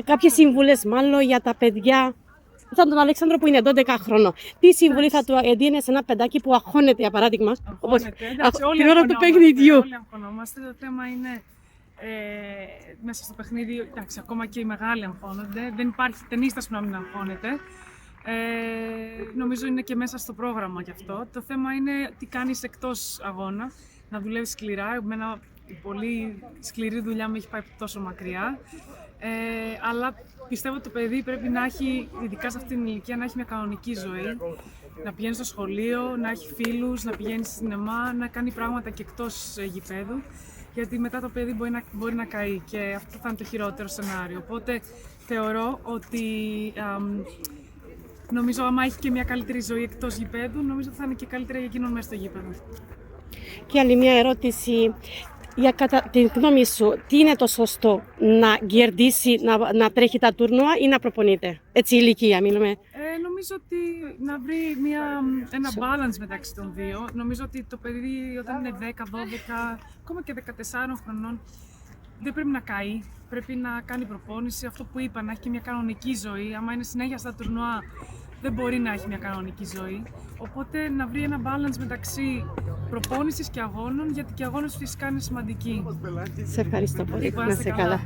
Κάποιες συμβουλές μάλλον για τα παιδιά. Σαν τον Αλέξανδρο που είναι 12 χρόνο. Τι συμβουλή θα του έδινε σε ένα παιδάκι που αγχώνεται, για παράδειγμα, την ώρα του παιχνιδιού? Όλοι αγχωνόμαστε. Το θέμα είναι μέσα στο παιχνίδι, εντάξει, ακόμα και οι μεγάλοι αγχώνονται. Δεν υπάρχει ταινίστας που να μην αγχώνεται. Νομίζω είναι και μέσα στο πρόγραμμα γι' αυτό. Το θέμα είναι τι κάνεις εκτός αγώνα. Να δουλεύεις σκληρά. Εμένα η πολύ σκληρή δουλειά με έχει πάει τόσο μακριά. Αλλά πιστεύω ότι το παιδί πρέπει να έχει, ειδικά σε αυτήν την ηλικία, να έχει μια κανονική ζωή. Να πηγαίνει στο σχολείο, να έχει φίλους, να πηγαίνει στη σινεμά, να κάνει πράγματα και εκτός γηπέδου. Γιατί μετά το παιδί μπορεί να καεί και αυτό θα είναι το χειρότερο σενάριο. Οπότε θεωρώ ότι νομίζω άμα έχει και μια καλύτερη ζωή εκτός γηπέδου, νομίζω ότι θα είναι και καλύτερα για εκείνον μέσα στο γήπεδο. Και άλλη μια ερώτηση. Για κατά τη γνώμη σου, τι είναι το σωστό, να κερδίσει, να τρέχει τα τουρνουά ή να προπονείται? Έτσι ηλικία μιλούμε. Νομίζω ότι να βρει ένα balance μεταξύ των δύο. Νομίζω ότι το παιδί όταν είναι 10, 12, ακόμα και 14 χρονών δεν πρέπει να καεί. Πρέπει να κάνει προπόνηση, αυτό που είπα, να έχει και μια κανονική ζωή. Άμα είναι συνέχεια στα τουρνουά, δεν μπορεί να έχει μια κανονική ζωή. Οπότε να βρει ένα balance μεταξύ προπόνησης και αγώνων, γιατί και οι αγώνες φυσικά είναι σημαντικοί. Σε ευχαριστώ πολύ. Να είσαι καλά.